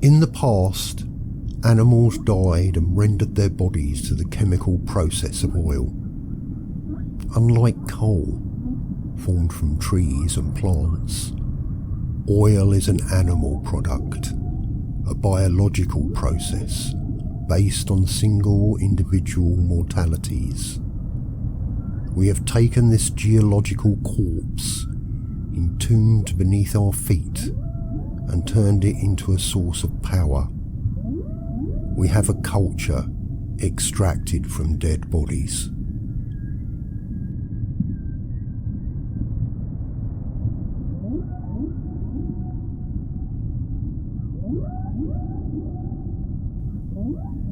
In the past, animals died and rendered their bodies to the chemical process of oil. Unlike coal, formed from trees and plants, oil is an animal product, a biological process based on single individual mortalities. We have taken this geological corpse, entombed beneath our feet, and turned it into a source of power. We have a culture extracted from dead bodies.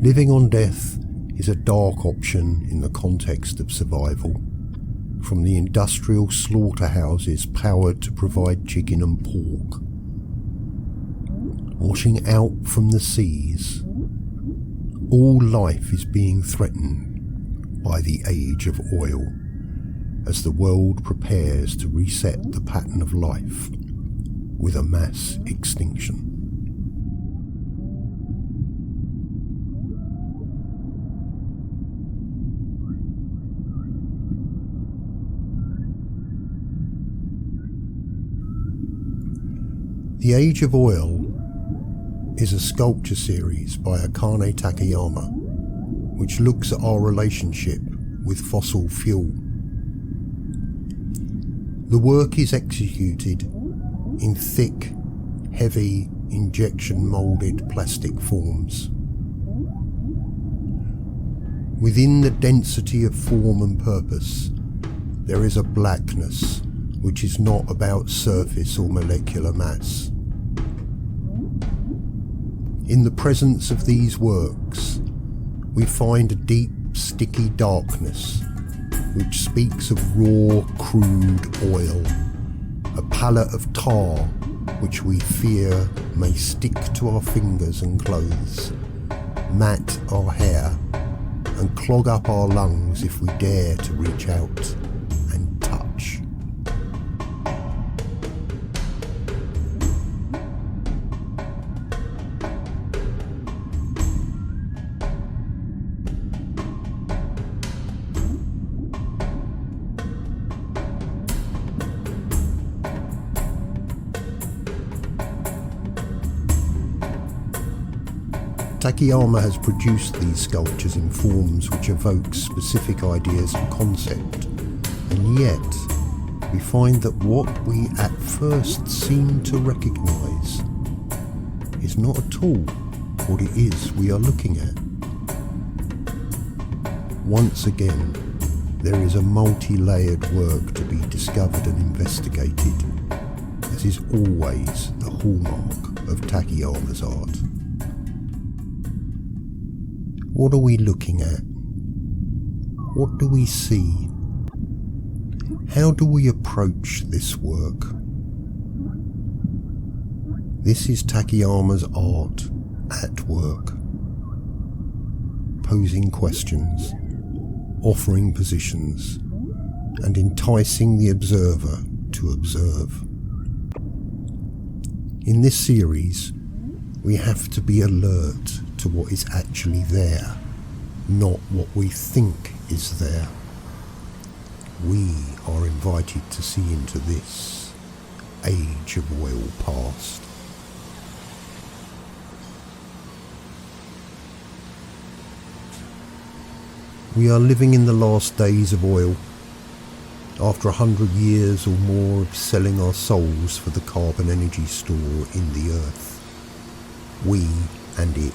Living on death is a dark option in the context of survival. From the industrial slaughterhouses powered to provide chicken and pork, washing out from the seas, all life is being threatened by the age of oil as the world prepares to reset the pattern of life with a mass extinction. The Age of Oil is a sculpture series by Akane Takayama, which looks at our relationship with fossil fuel. The work is executed in thick, heavy, injection-moulded plastic forms. Within the density of form and purpose, there is a blackness which is not about surface or molecular mass. In the presence of these works, we find a deep, sticky darkness which speaks of raw, crude oil, a palette of tar which we fear may stick to our fingers and clothes, mat our hair, and clog up our lungs if we dare to reach out and touch. Takayama has produced these sculptures in forms which evoke specific ideas and concept, and yet we find that what we at first seem to recognise is not at all what it is we are looking at. Once again, there is a multi-layered work to be discovered and investigated, as is always the hallmark of Takayama's art. What are we looking at? What do we see? How do we approach this work? This is Takayama's art at work, posing questions, offering positions, and enticing the observer to observe. In this series, we have to be alert to what is actually there, not what we think is there. We are invited to see into this age of oil past. We are living in the last days of oil, after 100 years or more of selling our souls for the carbon energy store in the earth. We and it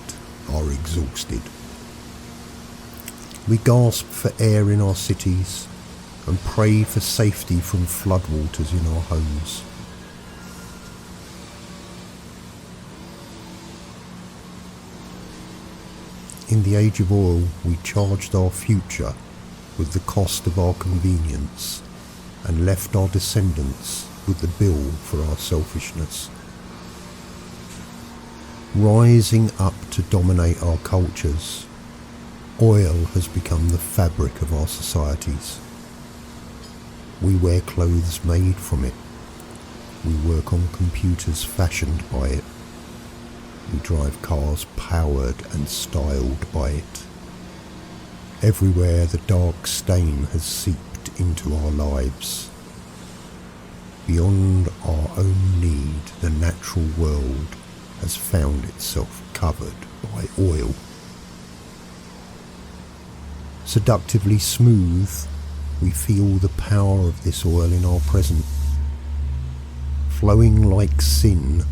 are exhausted. We gasp for air in our cities and pray for safety from floodwaters in our homes. In the age of oil, we charged our future with the cost of our convenience and left our descendants with the bill for our selfishness. Rising up to dominate our cultures, oil has become the fabric of our societies. We wear clothes made from it. We work on computers fashioned by it. We drive cars powered and styled by it. Everywhere the dark stain has seeped into our lives. Beyond our own need, the natural world has found itself covered by oil. Seductively smooth, we feel the power of this oil in our present. Flowing like sin,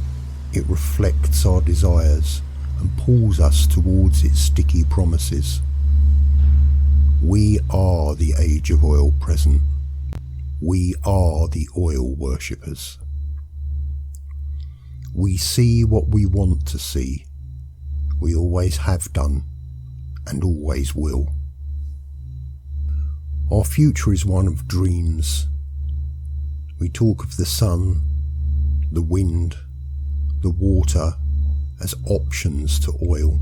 it reflects our desires and pulls us towards its sticky promises. We are the age of oil present. We are the oil worshippers. We see what we want to see. We always have done and always will. Our future is one of dreams. We talk of the sun, the wind, the water as options to oil,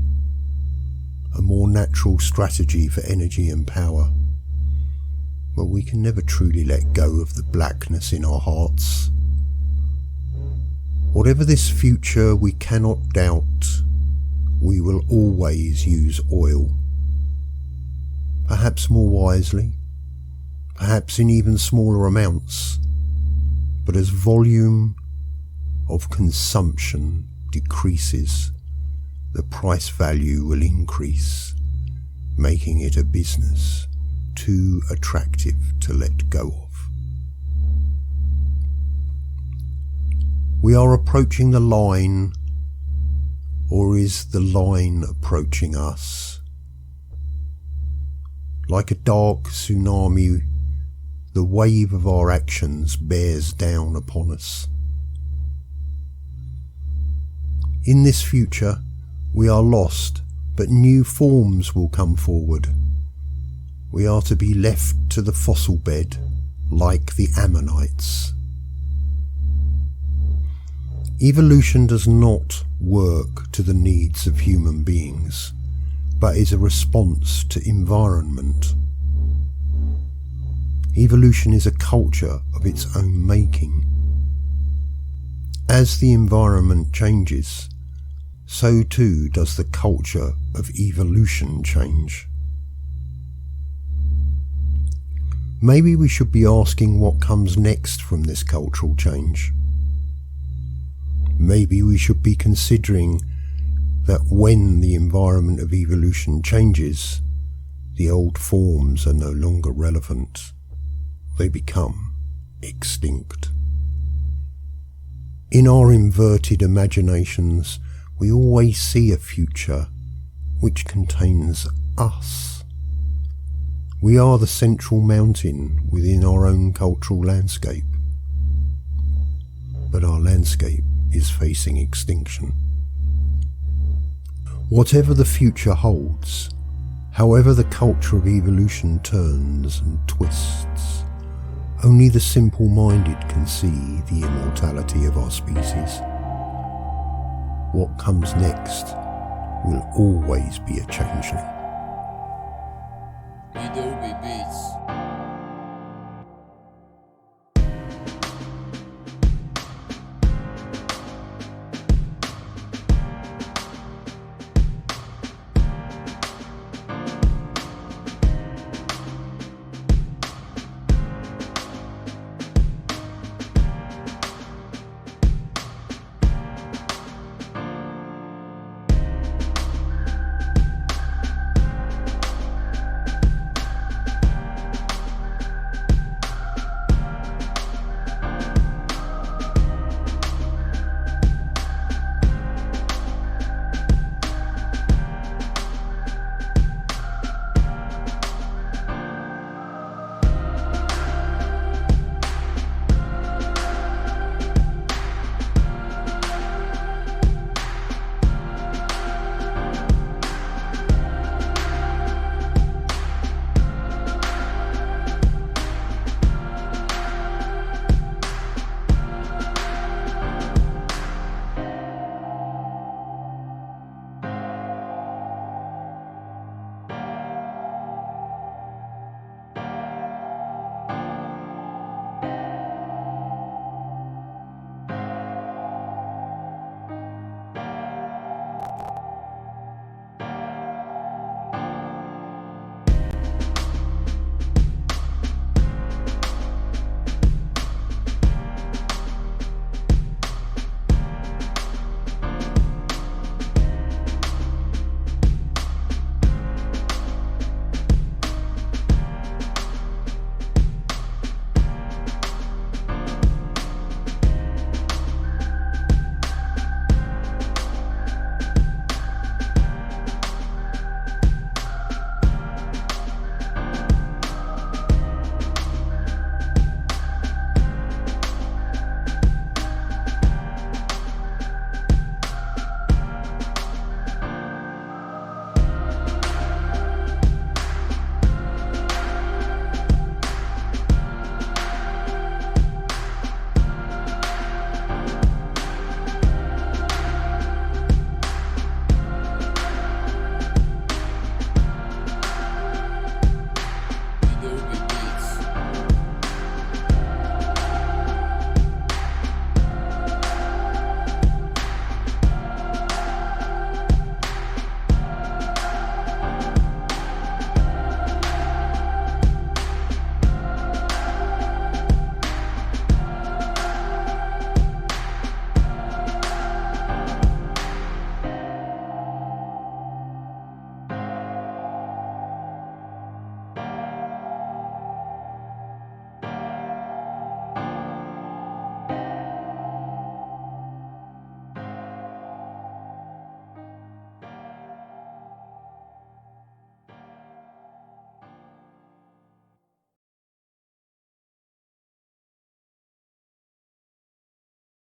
a more natural strategy for energy and power. But we can never truly let go of the blackness in our hearts. Whatever this future, we cannot doubt, we will always use oil. Perhaps more wisely, perhaps in even smaller amounts, but as volume of consumption decreases, the price value will increase, making it a business too attractive to let go of. We are approaching the line, or is the line approaching us? Like a dark tsunami, the wave of our actions bears down upon us. In this future, we are lost, but new forms will come forward. We are to be left to the fossil bed, like the Ammonites. Evolution does not work to the needs of human beings, but is a response to environment. Evolution is a culture of its own making. As the environment changes, so too does the culture of evolution change. Maybe we should be asking what comes next from this cultural change. Maybe we should be considering that when the environment of evolution changes, the old forms are no longer relevant. They become extinct. In our inverted imaginations, we always see a future which contains us. We are the central mountain within our own cultural landscape. But our landscape is facing extinction. Whatever the future holds, however the culture of evolution turns and twists, only the simple-minded can see the immortality of our species. What comes next will always be a changeling.